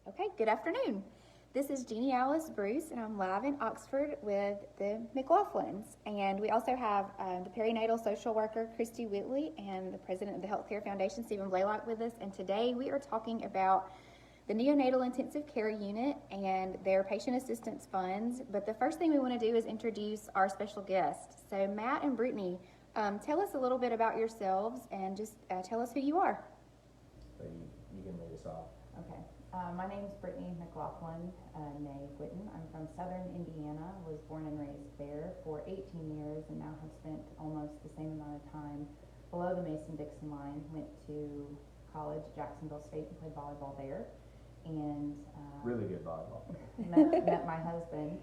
Okay, good afternoon. This is Jeannie Alice Bruce, and I'm live in Oxford with the McLaughlins. And we also have the perinatal social worker, Christy Whitley, and the president of the Healthcare Foundation, Stephen Blaylock, with us. And today we are talking about the neonatal intensive care unit and their patient assistance funds. But the first thing we want to do is introduce our special guests. So Matt and Brittney, tell us a little bit about yourselves and just tell us who you are. So you can lead us off. Okay. My name is Brittney McLaughlin, née Whitten. I'm from Southern Indiana, was born and raised there for 18 years and now have spent almost the same amount of time below the Mason-Dixon line. Went to college at Jacksonville State and played volleyball there. And Really good volleyball. met my husband,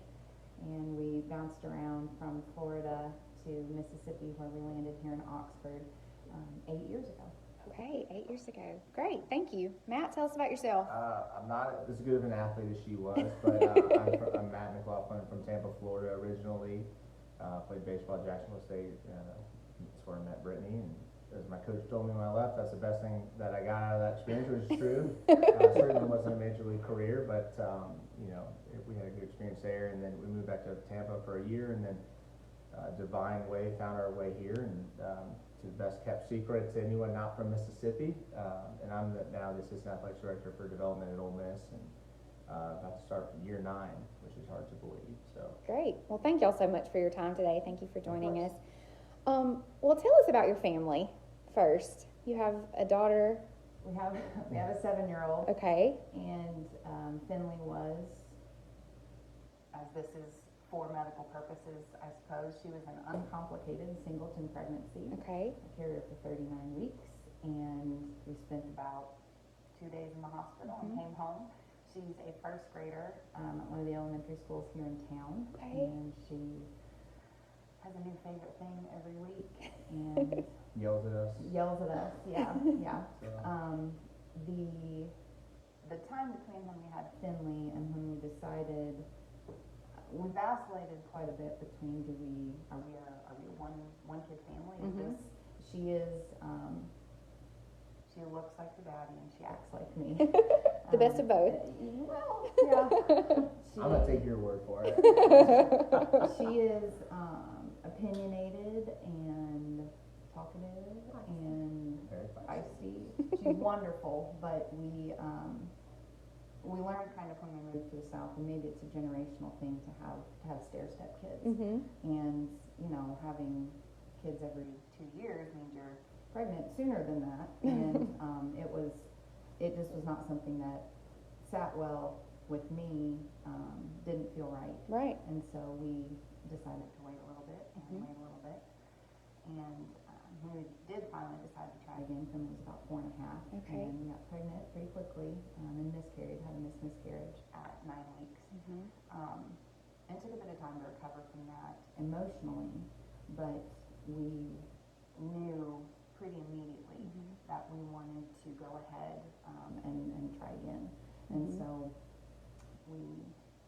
and we bounced around from Florida to Mississippi, where we landed here in Oxford 8 years ago. Okay, 8 years ago. Great, thank you. Matt, tell us about yourself. I'm not as good of an athlete as she was, but I'm Matt McLaughlin from Tampa, Florida originally. Played baseball at Jacksonville State. That's where I met Brittney. And as my coach told me when I left, that's the best thing that I got out of that experience, which is true. Certainly wasn't a major league career, but we had a good experience there. And then we moved back to Tampa for a year, and then divine way found our way here. And to the best kept secret to anyone not from Mississippi, and I'm now the assistant athletics director for development at Ole Miss, and about to start year 9, which is hard to believe. So Great. Well, thank y'all so much for your time today. Thank you for joining us. Well, tell us about your family first. You have a daughter. We have a 7-year-old. Okay. And Finley was, as this is for medical purposes, I suppose, she was an uncomplicated singleton pregnancy. Okay. I carried her for 39 weeks, and we spent about 2 days in the hospital and came home. She's a first grader at one of the elementary schools here in town. Okay. And she has a new favorite thing every week and yells at us. Yeah. So. The time between when we had Finley and when we decided, we vacillated quite a bit between are we a one kid family? She looks like her daddy and she acts like me. The best of both. Well, yeah. I'm gonna take your word for it. She is opinionaed and talkative and feisty. She's wonderful, but we learned kind of when we moved to the South, and maybe it's a generational thing to have stair-step kids. And having kids every 2 years means you're pregnant sooner than that. And it just was not something that sat well with me. Didn't feel right. Right. And so we decided to wait a little bit and wait a little bit. And when we did finally decide to try again, Finley was about 4 1/2. Okay. And we got pregnant pretty quickly and miscarried, had a miscarriage at 9 weeks. And took a bit of time to recover from that emotionally, but we knew pretty immediately that we wanted to go ahead and try again. And so we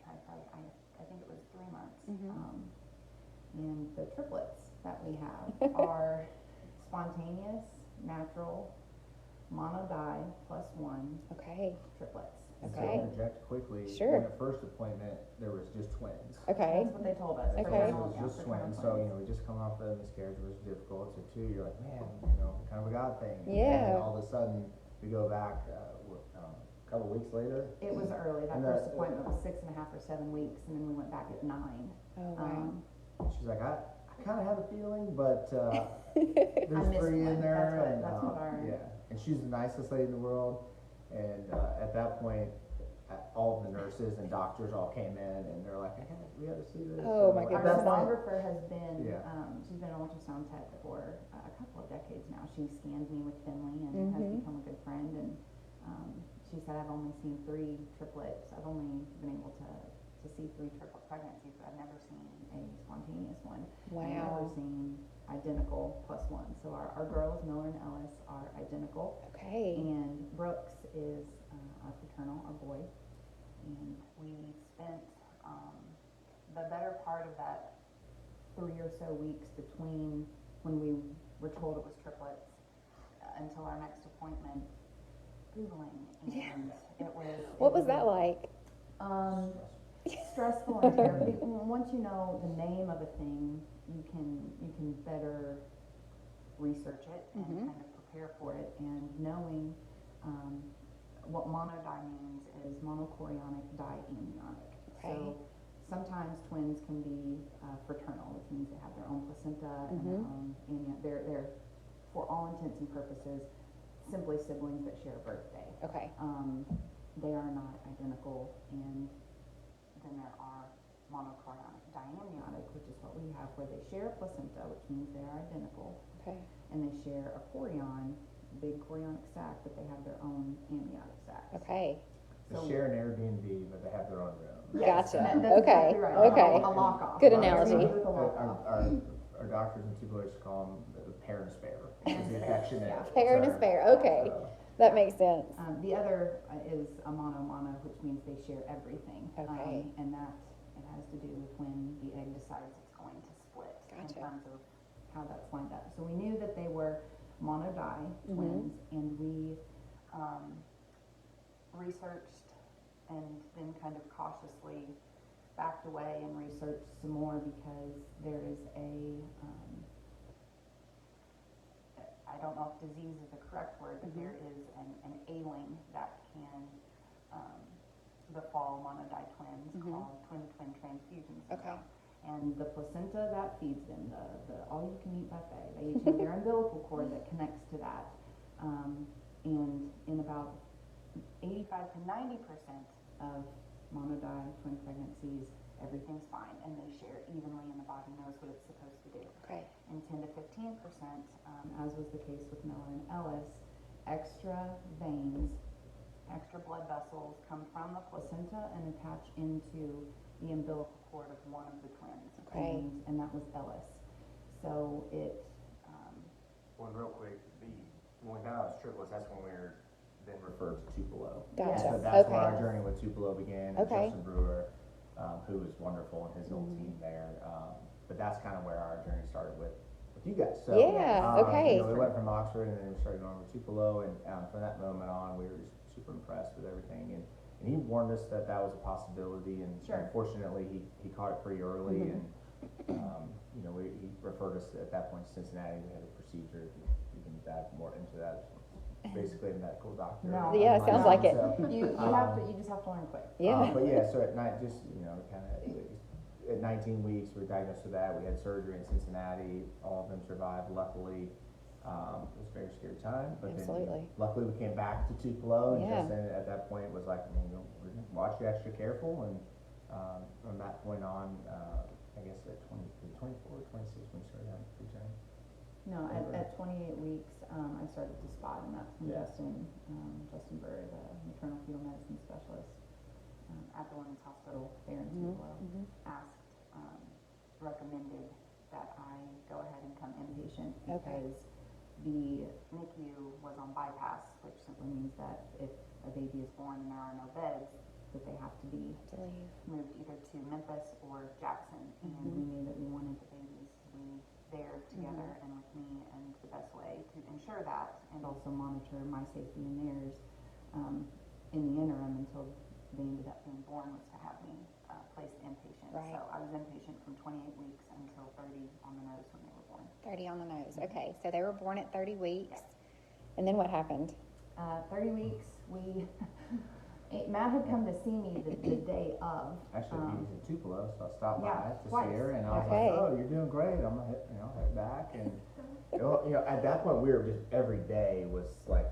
tried for, I think it was 3 months. And the triplets that we have are spontaneous, natural, monodi +1 Okay. triplets. And Okay. to interject quickly, Sure. in the first appointment, there was just twins. Okay. That's what they told us. Okay. It was just twins, so we just come off the miscarriage, it was difficult. So 2, you're like, man, kind of a God thing. Yeah. And all of a sudden, we go back, a couple weeks later. It was early. That first appointment was 6 1/2 or 7 weeks, and then we went back at 9. Oh, wow. She's like, I kind of have a feeling, but I there's missed 3 in one. there. That's what our... Yeah, and she's the nicest lady in the world. And at that point, all of the nurses and doctors all came in, and they're like, we got to see this. Oh, my Our goodness. sonographer has been, Yeah. she's been an ultrasound tech for a couple of decades now. She scanned me with Finley and has become a good friend. And she said, I've only seen 3 triplets. I've only been able to see 3 triplet pregnancies, but I've never seen a spontaneous one. Wow. I've never seen identical +1. So our girls, Miller and Ellis, are identical. Okay. And Brooks is our fraternal, our boy. And we spent the better part of that 3 or so weeks between when we were told it was triplets until our next appointment Googling, and it was What was that like? Stressful and terrible. Once you know the name of a thing, you can better research it and kind of prepare for it. And knowing what monodi means is monochorionic diamnionic. Okay. So sometimes twins can be fraternal, which means they have their own placenta and their own amnion. They're, for all intents and purposes, simply siblings that share a birthday. Okay. They are not identical, and then there are monochorionic diamnionic, which is what we have, where they share a placenta, which means they are identical, Okay. and they share a chorion, big chorionic sac, but they have their own amniotic sacs. Okay. They So- share an Airbnb, but they have their own room. Yes, Gotcha. that's Okay. exactly right. Okay. A lock-off. Good Airbnb analogy. with a lock-off. Our doctors and people used to call them the pair and spare. It's the affectionate. Yeah. Pair and a term. spare, okay. So, That makes sense. The other is a mono, which means they share everything. Okay. And that, it has to do with when the egg decides it's going to split. Gotcha. In terms of how that's lined up. So we knew that they were monodi twins, and we researched and then kind of cautiously backed away and researched some more, because there is I don't know if disease is the correct word, but there is an ailing that can befall monodi twins called twin-twin transfusion syndrome. And the placenta that feeds them, the all-you-can-eat buffet, they each have their umbilical cord that connects to that. And in about 85 to 90% of monodi twin pregnancies, everything's fine, and they share evenly, and the body knows what it's supposed to do. Okay. And 10 to 15%, as was the case with Miller and Ellis, extra veins, extra blood vessels come from the placenta and attach into the umbilical cord of one of the twins. Okay. And that was Ellis. So it, Well, real quick, when we found out it was triplets, that's when we were then referred to Tupelo. Gotcha. So that's where our Okay. journey with Tupelo began. and Okay. Justin Brewer, who was wonderful, and his little team there. But that's kind of where our journey started with you guys. So, Yeah, okay. You know, we went from Oxford, and then we started going over to Tupelo, and from that moment on, we were just super impressed with everything. And he warned us that that was a possibility, and Sure. unfortunately, he caught it pretty early, and you know, he referred us at that point to Cincinnati. We had a procedure. You can dive more into that. Basically, a medical doctor. No. Yeah, on my sounds own, like it. so, you just have to learn quick. Yeah. but yeah, so at night, just, you know, kind of, at 19 weeks, we were diagnosed with that. We had surgery in Cincinnati. All of them survived, luckily. It was a very scary time, but Absolutely. then luckily we came back to Tupelo, and Yeah. Justin at that point was like, you know, we're gonna watch you extra careful, and from that point on, I guess at 24 or 26 when we started having preterm. No, at 28 weeks, I started to spot, and that's when Yeah. Justin Burr, the maternal fetal medicine specialist at the Women's Hospital there in Tupelo, recommended that I go ahead and come inpatient, because the NICU was on bypass, which simply means that if a baby is born and there are no beds, that they have to be To leave. moved either to Memphis or Jackson. And we knew that we wanted the babies to be there together and with me, and the best way to ensure that and also monitor my safety and theirs in the interim until they ended up being born was to have me placed inpatient. Right. So I was inpatient from 28 weeks until 30 on the nose when they were born. 30 on the nose. Okay, so they were born at 30 weeks. And then what happened? 30 weeks, Matt had come to see me the day of. Actually, he was in Tupelo, so I stopped yeah, by to twice. see her, and I was Okay. like, "Oh, you're doing great. I'm gonna head back." And you know, at that point, we were just every day was like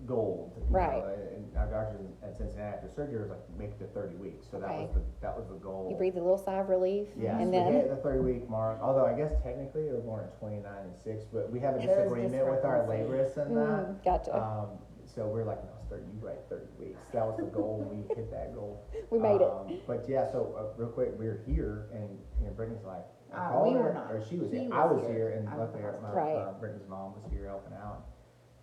gold. You Right. know, and our doctors at Cincinnati after surgery was like, "Make it to 30 weeks." So Okay. that was the goal. You breathed a little sigh of relief. Yeah, And so we then, hit the 30-week mark. Although I guess technically it was born at 29 and 6, but we have a There is disagreement with our discrepancy. laborists in that. gotcha. So we're like, no, you right, 30 weeks. That was the goal. We hit that goal. We made it. But yeah, so real quick, we were here, and Brittney's like, I We called were her, not. or she was He here. was I was here. here, and I was luckily at the Right. Brittney's mom was here helping out.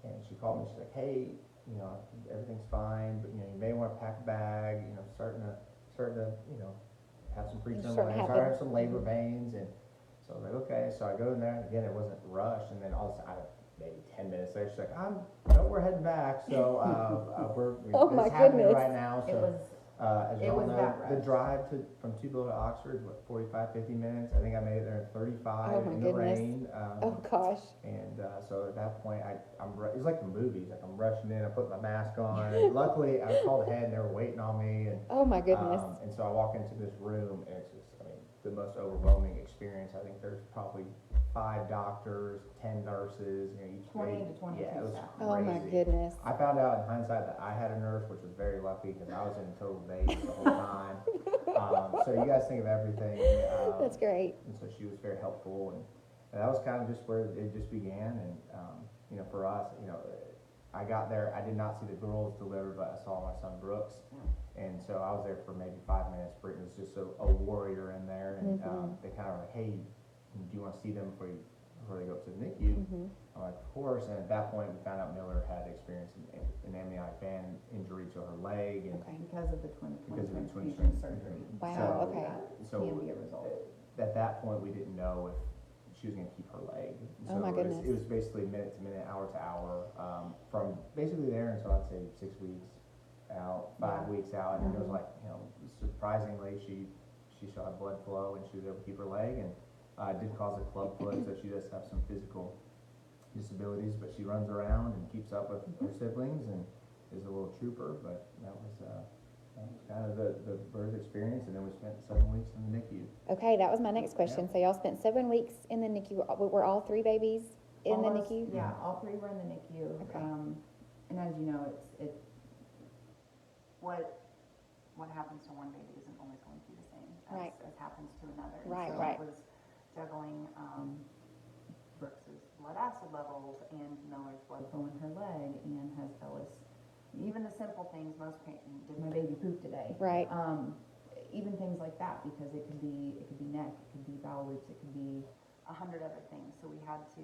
And she called me. She's like, hey, you know, everything's fine, but you know, you may want to pack a bag. You know, starting to, you know, have some preterm starting to labor, have start to the- have some labor pains, and so I was like, okay. So I go in there, and again, it wasn't rushed, and then all of a sudden, maybe 10 minutes later, she's like, no, we're heading back, so, Oh, my it's happening goodness. right now, It so. was, As it you all was know, that the rushed. drive from Tupelo to Oxford is what, 45, 50 minutes? I think I made it there in 35 Oh, my in the goodness. rain. Oh, gosh. And so at that point, it's like the movies, like I'm rushing in, I put my mask on. And luckily, I called ahead and they were waiting on me. And, Oh, my goodness. and so I walk into this room and it's just, I mean, the most overwhelming experience. I think there's probably 5 doctors, 10 nurses, you know, each 20 grade. to 22 Yeah, it was staff. Oh, my crazy. goodness. I found out in hindsight that I had a nurse, which was very lucky because I was in total daze the whole time. So you guys think of everything. That's great. And so she was very helpful, and that was kind of just where it just began. And you know, for us, you know, I got there. I did not see the girls deliver, but I saw my son Brooks, and so I was there for maybe 5 minutes. Brittney was just a warrior in there, and they kind of were like, "Hey, do you want to see them before they go up to the NICU?" I'm like, "Of course." And at that point, we found out Miller had experienced an amniotic band injury to her leg, and Okay. Because of the twin because of the twin transfusion surgery. Wow, So okay. that So can be a result. at that point, we didn't know if she was going to keep her leg. Oh, my it was, goodness. it was basically minute to minute, hour to hour, from basically there until I'd say 6 weeks out, 5 weeks out, and it was like, you know, surprisingly, she still had blood flow and she was able to keep her leg, and it did cause a club foot, so she does have some physical disabilities, but she runs around and keeps up with her siblings and is a little trooper. But that was kind of the birth experience, and then we spent 7 weeks in the NICU. Okay, that was my next question. So y'all spent 7 weeks in the NICU. Were all 3 babies in the Almost, NICU? Yeah, all 3 were in the NICU. Okay. And as you know, what happens to one baby isn't always going to be the same as happens to another. And Right, so right. it was juggling Brooks's blood acid levels and Miller's blood flow in her leg, and has Ellis. Even the simple things, did my baby poop today? Right. Even things like that, because it could be neck, it could be bowel loops, it could be 100 other things. So we had to,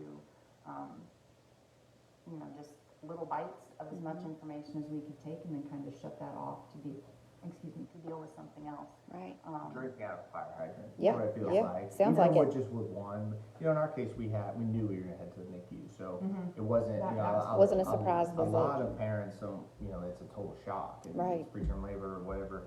just little bites of as much information as we could take, and then kind of shut that off to deal with something else. Right. Drinking out of a fire hydrant. Yeah, What it feels yeah, like. sounds Even like it. just with one. You know, in our case, we knew we were gonna head to the NICU, so it wasn't. That- You know, that wasn't a surprise A visit. lot of parents don't. You know, it's a total shock. Right. It's preterm labor or whatever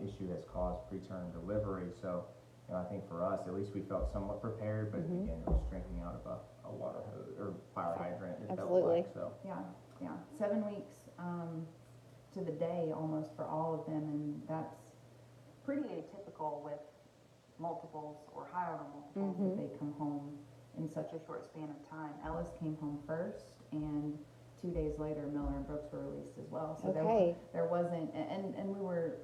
issue has caused preterm delivery. So, you know, I think for us, at least we felt somewhat prepared. But again, it was drinking out of a water hose or fire hydrant. It Absolutely. felt like, so. Yeah, 7 weeks to the day almost for all of them, and that's pretty atypical with multiples or high order multiples that they come home in such a short span of time. Ellis came home first, and 2 days later, Miller and Brooks were released as well. So Okay. there wasn't, and we were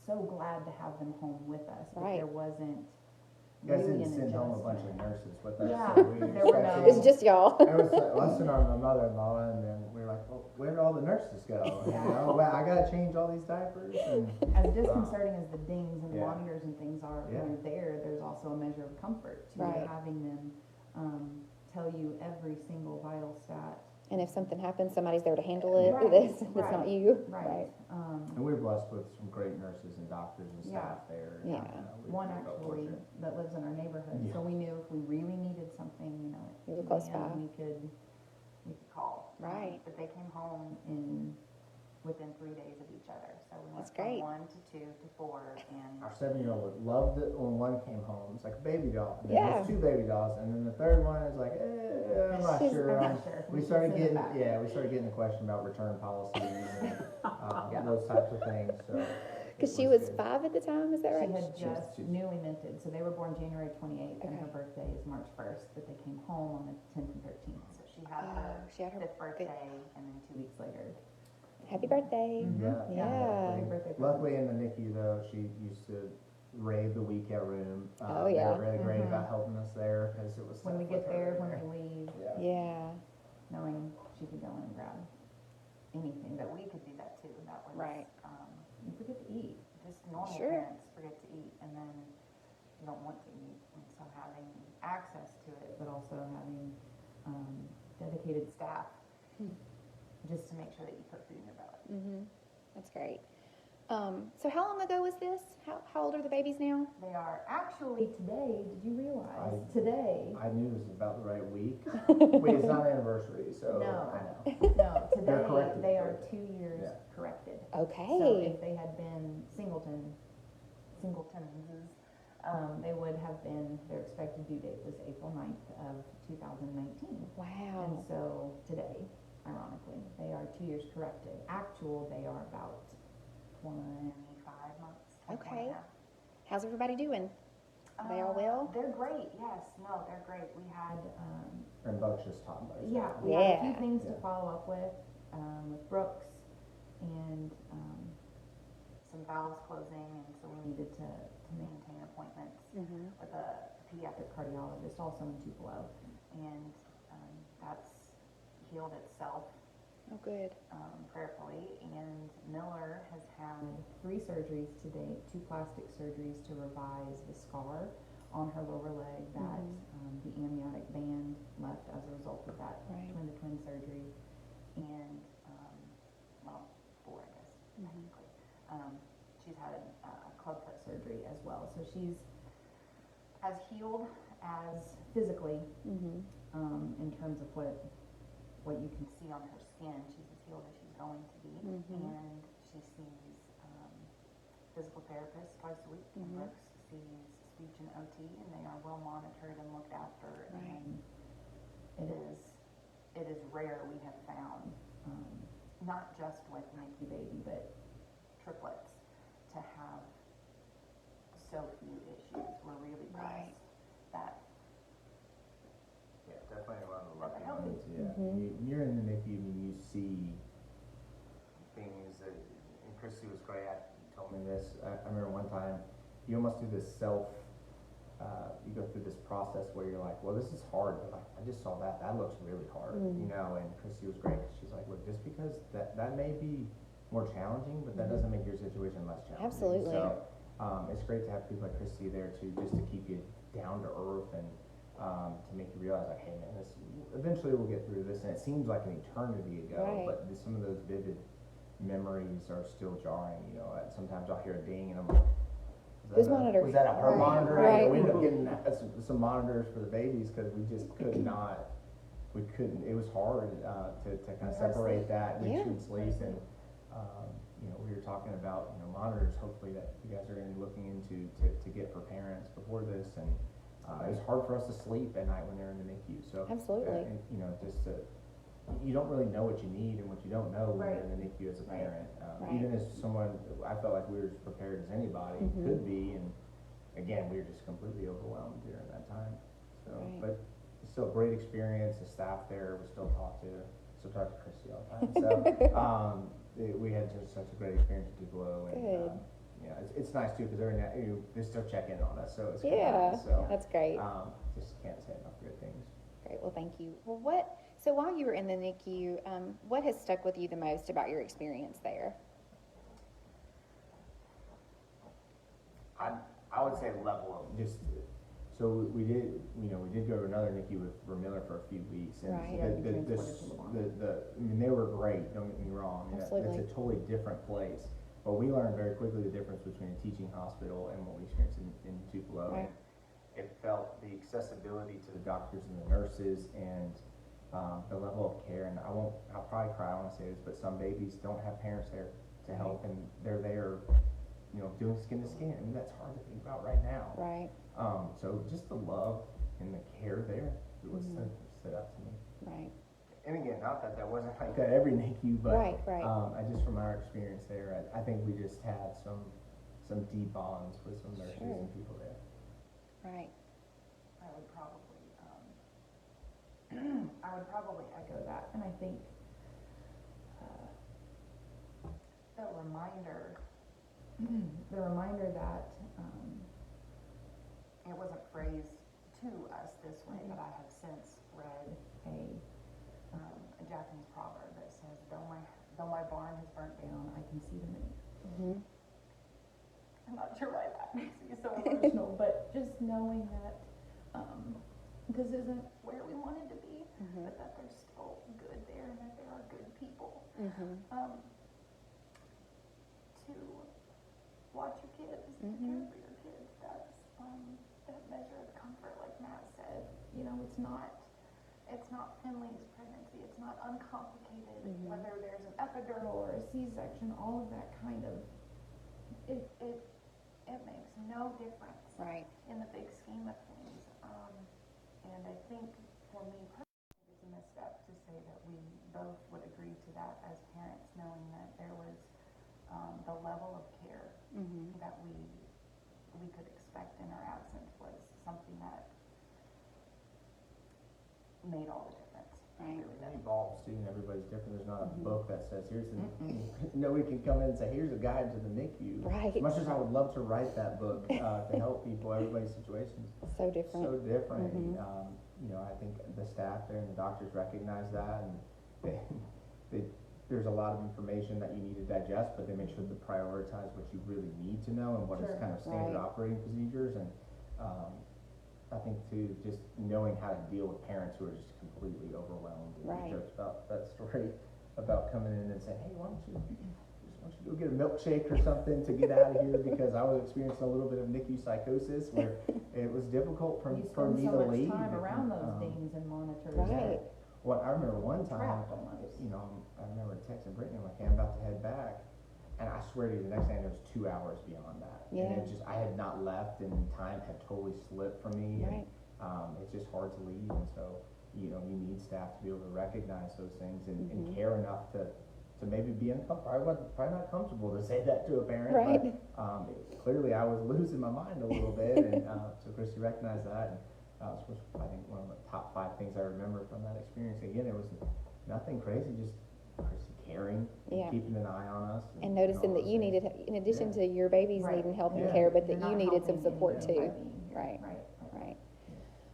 so glad to have them home with us, but Right. there wasn't You guys really didn't an send home a bunch of adjustment. nurses with us. Yeah, so we there were expected- no- It's just y'all. It was us and my mother-in-law, and then we were like, well, where did all the nurses go? You know, well, I gotta change all these diapers. And, As disconcerting as the dings and Yeah. monitors and things are Yeah. when they're there's also a measure of comfort to Right. having them tell you every single vital stat. And if something happens, somebody's there to handle it. Right, It's right, not you. Right. and we were blessed with some great nurses and doctors and Yeah. staff there. And, Yeah. One we felt actually fortunate. that lives in our neighborhood, Yeah. so we knew if we really needed something, You were at close 2 a.m., by. we could call. Right. But they came home within 3 days of each other, so we went That's great. from 1 to 2 to 4, and Our 7-year-old loved it when one came home. It's like a baby doll. And then Yeah. there's 2 baby dolls, and then the third one is like, I'm not She's- sure. I'm not sure. We We started should send it getting, back. we started getting the question about return policies and those types of things. So, Because it she was good. 5 at the time, is that right? She had She was just two. newly minted, so they were born January 28th, and Okay. her birthday is March 1st, but they came home on the 10th and 13th. So she had She had her 5th birthday, and then 2 weeks later. Happy birthday. Yeah. Yeah. Happy birthday. Luckily in the NICU though, she used to rave the weekend room. Oh, They yeah. were really great about helping us there because it was When we tough get with there, her when there. we leave, Yeah. Yeah. knowing she could go in and grab anything, but we could do that too. That was, Right. you forget to eat. Just normal Sure. parents forget to eat, and then you don't want to eat. And so having access to it, but also having dedicated staff just to make sure that you put food in your belly. That's great. So how long ago was this? How old are the babies now? They are actually today, did you realize, today? I knew it was about the right week. Wait, it's not an anniversary, so No. I know. No, They're today, corrected. they are 2 years Yeah. corrected. Okay. So if they had been singletons, they would have been, their expected due date was April 9th of 2019. Wow. And so today, ironically, they are 2 years corrected. Actual, they are about 25 months. 24 Okay. and a half. How's everybody doing? Are they all well? They're great, yes, no, they're great. We had, Rambunctious toddlers. yeah, we had a Yeah. few things to follow up with Brooks, and, some valves closing, and so we needed to maintain appointments Mm-hmm. with a pediatric cardiologist, also in Tupelo, and, that's healed itself, Oh, good. prayerfully, and Miller has had 3 surgeries to date, 2 plastic surgeries to revise the scar on her lower leg that the amniotic band left as a result of that Right. twin-to-twin surgery, and, well, 4, I guess, technically. She's had a clubfoot surgery as well, so she's as healed as physically, Mm-hmm. in terms of what you can see on her skin. She's as healed as she's going to be, and she sees physical therapists twice a week, and Brooks sees speech and OT, and they are well monitored and looked after. Right. And it is rare we have found, not just with Nicu baby, but triplets, to have so few issues. We're really Right. blessed that. Yeah, definitely one of the That lucky they're healthy. ones, yeah. When you're in the NICU, I mean, you see things that, and Christy was great at, told me this, I remember one time, you almost do this you go through this process where you're like, well, this is hard, but like, I just saw that looks really hard, you know, and Christy was great, 'cause she's like, look, just because that may be more challenging, but that doesn't make your situation less challenging. Absolutely. So, it's great to have people like Christy there too, just to keep you down to earth and, to make you realize like, hey man, eventually we'll get through this, and it seems like an eternity ago, Right. but some of those vivid memories are still jarring, you know, sometimes I'll hear a ding and I'm like, Whose monitor? was that a her Right. monitor? Right. You know, we ended up getting some monitors for the babies, cause we just could not, it was hard, to kind of separate that, we Yeah. couldn't sleep, and, you know, we were talking about, you know, monitors, hopefully that you guys are gonna be looking into to get for parents before this, and, it was hard for us to sleep at night when they're in the NICU, so. Absolutely. And, you know, just you don't really know what you need and what you don't know when you're in the NICU as a Right. parent. Right. Even as someone, I felt like we were as prepared as anybody could be, and again, we were just completely overwhelmed during that time. So, Right. but it's still a great experience, the staff there, we still talk to Christy all the time, so, we had just such a great experience at Tupelo, and, Good. yeah, it's nice too, because they still check in on us, so it's good. Yeah, So, that's great. just can't say enough good things. Great, well, thank you. Well, so while you were in the NICU, what has stuck with you the most about your experience there? I would say level of just, so we did go to another NICU with Miller for a few weeks, and Right. Yeah, you transported to Lamar. I mean, they were great, don't get me wrong. Absolutely. It's a totally different place, but we learned very quickly the difference between a teaching hospital and what we experienced in Tupelo. Right. It felt the accessibility to the doctors and the nurses, and the level of care, and I'll probably cry when I say this, but some babies don't have parents there to help, and they're there, you know, doing skin to skin. I mean, that's hard to think about right now. Right, So just the love and the care there, it was stood up to me. right, And again, not that wasn't like that every NICU, but Right, right. I just from our experience there, I think we just had some deep bonds with some nurses Sure. and people there. right. I would probably echo that, and I think the reminder that it wasn't phrased to us this way, but I have since read a Japanese proverb that says, though my barn has burnt down, I can see the moon. I'm not sure why that makes me so emotional, but just knowing that this isn't where we wanted to be, but that there's still good there and that there are good people. To Mhm. care for your kids. That's that measure of comfort, like Matt said. You know, it's not Finley's pregnancy. It's not uncomplicated. Whether there's an epidural or a C-section, all of that kind of it makes no difference Right. in the big scheme of things. And I think for me personally, it's a misstep to say that we both would agree to that as parents, knowing that there was the level of care that we could expect in our absence was something that made all the difference. Right. It really It did. evolves too, and everybody's different. There's not a book that says, here's the, nobody can come in and say, here's a guide to the NICU. Right. As much as I would love to write that book, to help people, everybody's situation's So different. so different. Mhm. And, you know, I think the staff there and the doctors recognize that, and there's a lot of information that you need to digest, but they make sure to prioritize what you really need to know and what is Sure. kind of standard Right. operating procedures. And, I think too, just knowing how to deal with parents who are just completely overwhelmed. And Right. we joked about that story about coming in and saying, hey, why don't you go get a milkshake or something to get out of here, because I was experiencing a little bit of Nicu Psychosis where it was difficult for You me spend to so much leave. time around those Um, dings and monitors. Right. Well, I remember one time, Trapped almost. you know, I remember texting Brittney, I'm like, hey, I'm about to head back. And I swear to you, the next thing I know, it was 2 hours beyond that. And Yeah. it just, I had not left, and time had totally slipped from me. Right. And, it's just hard to leave, and so, you know, you need staff to be able to recognize those things and Mhm. care enough to maybe be uncomfortable. Probably not comfortable to say that to a parent, Right. but, clearly I was losing my mind a little bit, and, so Christy recognized that, and, it was, I think, one of the top 5 things I remember from that experience. Again, it was nothing crazy, just Christy caring, Yeah. keeping an eye on us. And noticing all that those you things. needed, in addition Yeah. to your babies Right. needing help and Yeah. care, but You're that you not needed some helping support anything too. by being here. Right. Right. Right.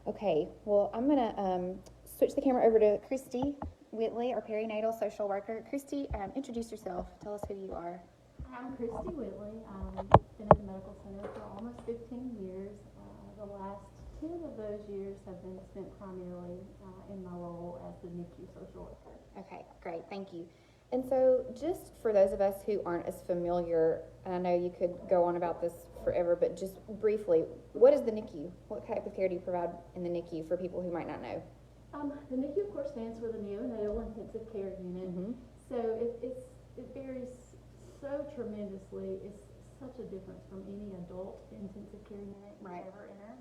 Okay, well, I'm gonna, switch the camera over to Christy Whitley, our perinatal social worker. Christy, introduce yourself. Tell us who you are. I'm Christy Whitley. Been at the medical center for almost 15 years. The last 10 of those years have been spent primarily in my role as the NICU social worker. Okay, great. Thank you. And so, just for those of us who aren't as familiar, and I know you could go on about this forever, but just briefly, what is the NICU? What type of care do you provide in the NICU for people who might not know? The NICU, of course, stands for the Neonatal Intensive Care Unit. Mhm. So it varies so tremendously. It's such a difference from any adult intensive care unit you Right. ever enter.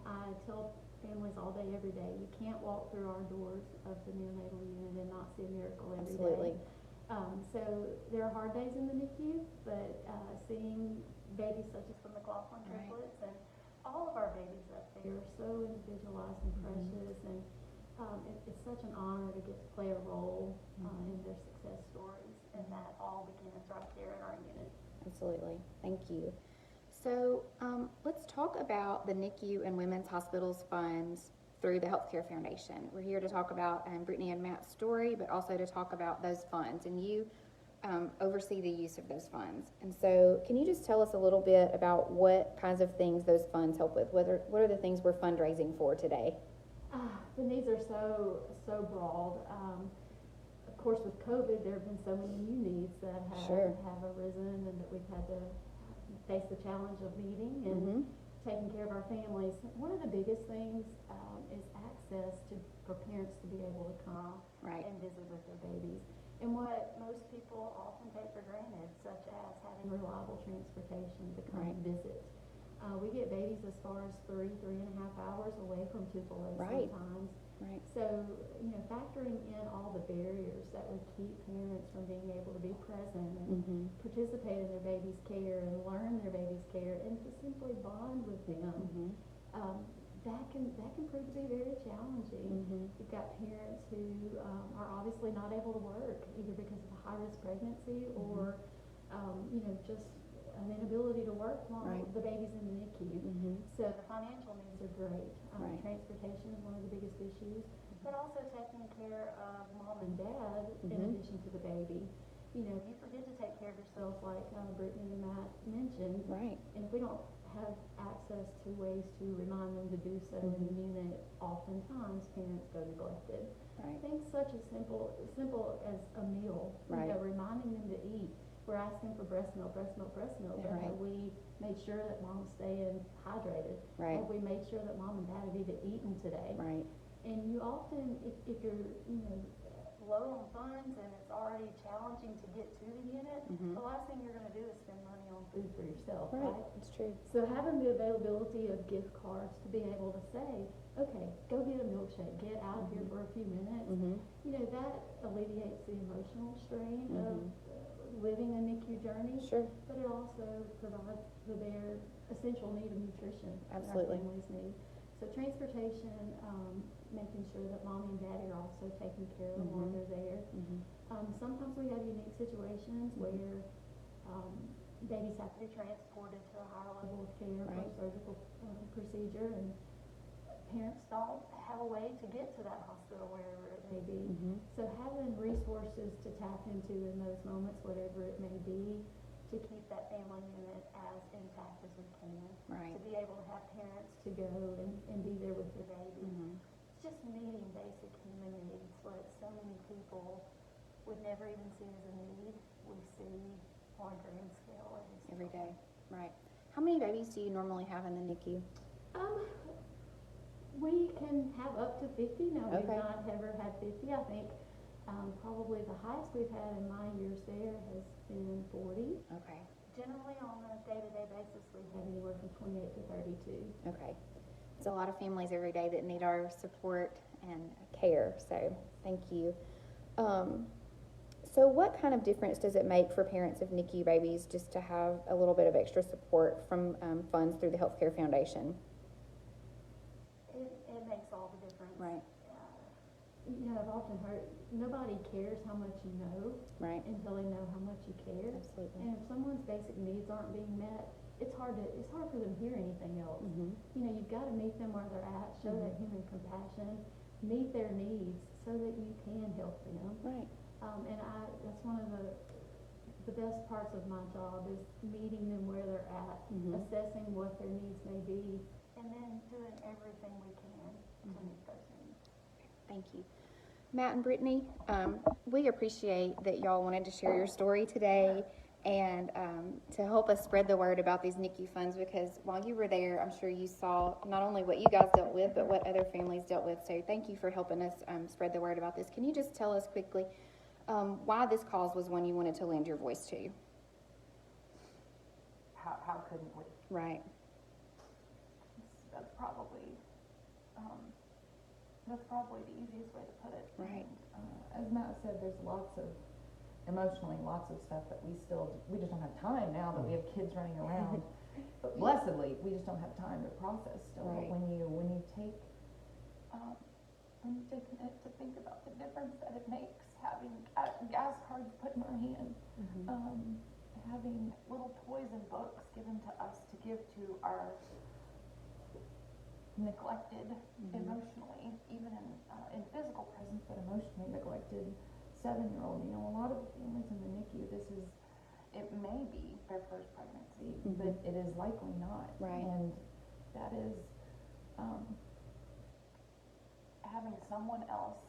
I tell families all day, every day, you can't walk through our doors of the neonatal unit and not see a miracle every day. Absolutely. So there are hard days in the NICU, but seeing babies such as the McLaughlin Right. triplets and all of our babies up there are so individualized and precious, and it's such an honor to get to play a role in their success stories, and that all begins right there in our unit. Absolutely. Thank you. So let's talk about the NICU and Women's Hospitals funds through the Healthcare Foundation. We're here to talk about Brittney and Matt's story, but also to talk about those funds, and you oversee the use of those funds. And so, can you just tell us a little bit about what kinds of things those funds help with? What are the things we're fundraising for today? The needs are so broad. Of course, with COVID, there have been so many new needs that Sure. have arisen, and that we've had to face the challenge of meeting and Mhm. taking care of our families. One of the biggest things is access for parents to be able to come Right. and visit with their babies. And what most people often take for granted, such as having reliable transportation to come Right. and visit. We get babies as far as 3.5 hours away from Tupelo Right. sometimes. Right. So, factoring in all the barriers that would keep parents from being able to be present and Mhm. participate in their baby's care and learn their baby's care and to simply bond with them, Mhm. that can prove to be very challenging. Mhm. You've got parents who are obviously not able to work either because of a high-risk pregnancy or just an inability to work while Right. the baby's in the NICU. Mhm. So the financial needs are great. Right. Transportation is one of the biggest issues, but also taking care of mom and dad in Mhm. addition to the baby. You forget to take care of yourself, like Brittney and Matt mentioned, Right. and if we don't have access to ways to remind them to do so in the unit, oftentimes parents go neglected. Right. Things such as simple as a meal, Right. reminding them to eat. we're asking for breast milk, but Yeah, right. have we made sure that mom's staying hydrated? Right. Have we made sure that mom and dad have even eaten today? Right. And you often, if you're, you know, low on funds and it's already challenging to get to the unit, Mhm. the last thing you're gonna do is spend money on food for yourself, Right, right? it's true. So having the availability of gift cards to be able to say, okay, go get a milkshake, get out of here for a few minutes, Mm-hmm. you know, that alleviates the emotional strain of Mhm. living a NICU journey, Sure. but it also provides the bare essential need of nutrition Absolutely. that our families need. So transportation, making sure that mommy and daddy are also taken care of while Mhm. they're there. Mm-hmm. Sometimes we have unique situations where babies have to be transported to a higher level of care for a Right. surgical procedure, and parents don't have a way to get to that hospital wherever it may be. Mm-hmm. So having resources to tap into in those moments, whatever it may be, to keep that family unit as intact as we can. Right. To be able to have parents to go and be there with their baby. Mm-hmm. It's just meeting basic human needs, what so many people would never even see as a need, we see on a grand scale Every day. Right. How many babies do you normally have in the NICU? We can have up to 50. Now, we've Okay. not ever had 50. I think probably the highest we've had in my years there has been 40. Okay. Generally, on a day-to-day basis, we have anywhere from 28 to 32. Okay. It's a lot of families every day that need our support and care, so thank you. So what kind of difference does it make for parents of NICU babies just to have a little bit of extra support from funds through the Healthcare Foundation? It makes all the difference. Right. You know, I've often heard nobody cares how much you know Right. until they know how much you care. Absolutely. And if someone's basic needs aren't being met, it's hard for them to hear anything else. Mm-hmm. You know, you've got to meet them where they're at, show that human compassion, meet their needs so that you can help them. Right. And that's one of the best parts of my job is meeting them where they're at, Mhm. assessing what their needs may be, and then doing everything we can to meet those needs. Thank you. Matt and Brittney, we appreciate that y'all wanted to share your story today and to help us spread the word about these NICU funds, because while you were there, I'm sure you saw not only what you guys dealt with, but what other families dealt with. So thank you for helping us spread the word about this. Can you just tell us quickly why this cause was one you wanted to lend your voice to? How couldn't we? Right. That's probably the easiest way to put it. Right. As Matt said, there's lots of stuff that we just don't have time now that we have kids running around. But blessedly, we just don't have time to process still. Right. But when you take a minute to think about the difference that it makes having gas cards put in our hand, having little toys and books given to us to give to our neglected emotionally, even in physical presence, but emotionally neglected 7-year-old. You know, a lot of families in the NICU, it may be their first pregnancy, but it is likely not. Right. And that is having someone else,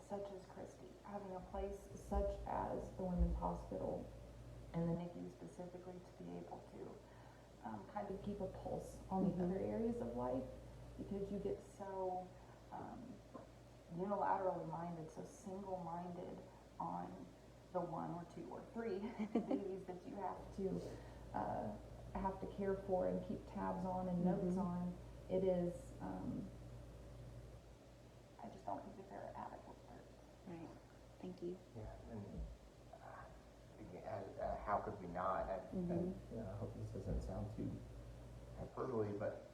such as Christy, having a place such as the Women's Hospital and the NICU specifically to be able to kind of keep a pulse on the other areas of life, because you get so unilaterally minded, so single-minded on the 1 or 2 or 3 babies that you have to care for and keep tabs on and notes on. It is I just don't think that there are adequate words. Right. Thank you. Yeah, and again, how could we not? And, I hope this doesn't sound too hyperbole, but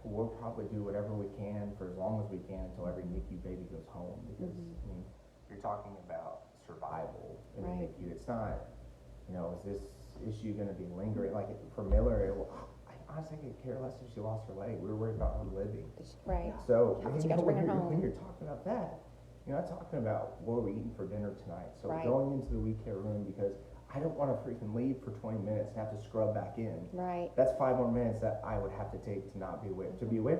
we'll probably do whatever we can for as long as we can until every NICU baby goes home, because I mean, you're talking about survival in the Right. NICU. It's not, is this issue going to be lingering? Like for Miller, I honestly could care less if she lost her leg. We were worried about her living. Right. So Yeah, but you got to bring her home. when you're talking about that, you're not talking about what we're eating for dinner tonight. So Right. going into the WeCare room, because I don't want to freaking leave for 20 minutes and have to scrub back in. Right. That's 5 more minutes that I would have to take to not be away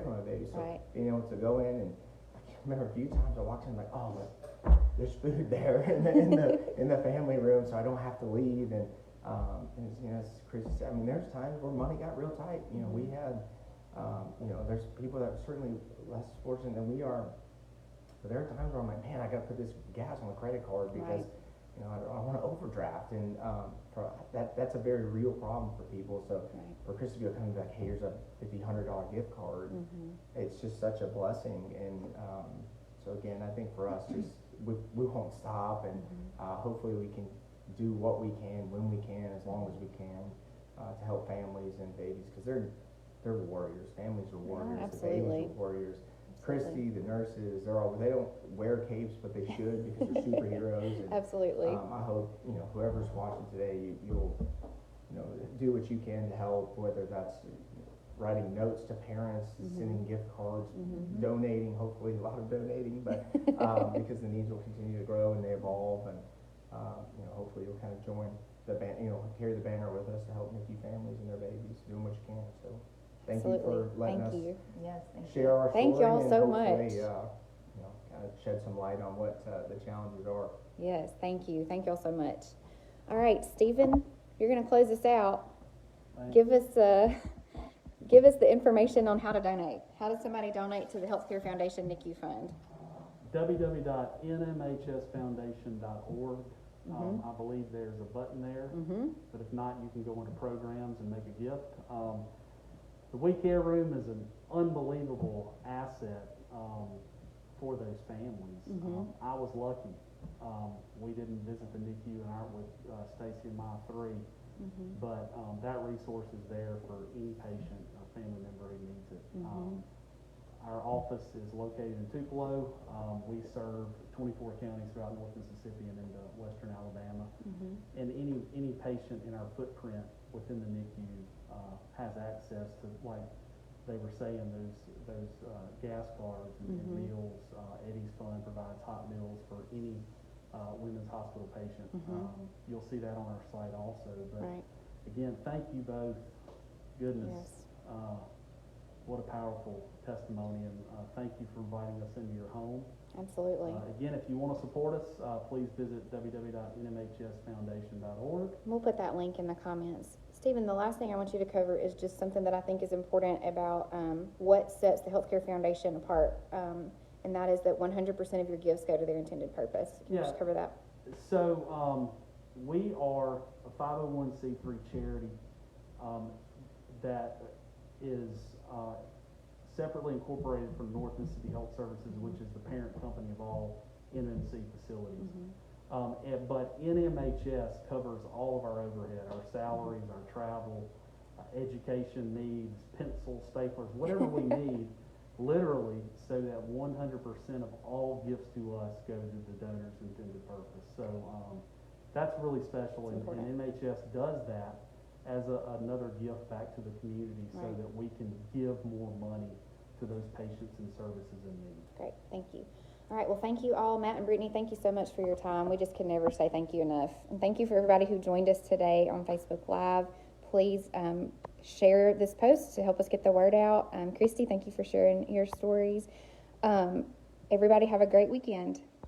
from my baby. So Right. being able to go in, and I can't remember a few times I walked in like, oh, there's food there in the family room, so I don't have to leave. And as Christy said, I mean, there's times where money got real tight. We had, there's people that are certainly less fortunate than we are. But there are times where I'm like, man, I got to put this gas on the credit card because, I want to overdraft. And that's a very real problem for people. So for Chris to be coming back, hey, here's a $100 gift card, it's just such a blessing. And so again, I think for us, just we won't stop. And hopefully we can do what we can, when we can, as long as we can, to help families and babies. Because they're warriors. Families are warriors. The babies are warriors. Christy, the nurses, they don't wear capes, but they should because they're superheroes. And, Absolutely. I hope, whoever's watching today, you'll, do what you can to help, whether that's writing notes to parents, sending gift cards, donating, hopefully a lot of donating, but, because the needs will continue to grow and they evolve, and, hopefully you'll kind of join the carry the banner with us to help NICU families and their babies, doing what you can, so. Thank you for letting us Yes, thank you. share our story. Thank y'all and so hopefully, much. Kind of shed some light on what the challenges are. Yes, thank you. Thank y'all so much. All right, Stephen, you're going to close us out. Give us the information on how to donate. How does somebody donate to the Healthcare Foundation NICU Fund? www.nmhsfoundation.org. I believe there's a button there, but if not, you can go into programs and make a gift. The We Care Room is an unbelievable asset for those families. I was lucky. We didn't visit the NICU and aren't with Stacy and my three, but that resource is there for any patient or family member who needs it. Our office is located in Tupelo. We serve 24 counties throughout North Mississippi and into western Alabama. And any patient in our footprint within the NICU has access to, like they were saying, those gas cards and meals. Eddie's Fund provides hot meals for any women's hospital patient. You'll see that on our site also. But again, thank you both. Goodness, what a powerful testimony, and thank you for inviting us into your home. Absolutely. Again, if you want to support us, please visit www.nmhsfoundation.org. We'll put that link in the comments. Stephen, the last thing I want you to cover is just something that I think is important about what sets the Healthcare Foundation apart, and that is that 100% of your gifts go to their intended purpose. Can you just cover that? So we are a 501c3 charity that is separately incorporated from North Mississippi Health Services, which is the parent company of all NMC facilities. But NMHS covers all of our overhead, our salaries, our travel, education needs, pencils, staplers, whatever we need, literally, so that 100% of all gifts to us go to the donor's intended purpose. So that's really special, and NMHS does that as another gift back to the community so that we can give more money to those patients and services in need. Great, thank you. All right, well, thank you all. Matt and Brittney, thank you so much for your time. We just can never say thank you enough. And thank you for everybody who joined us today on Facebook Live. Please share this post to help us get the word out. Christy, thank you for sharing your stories. Everybody have a great weekend.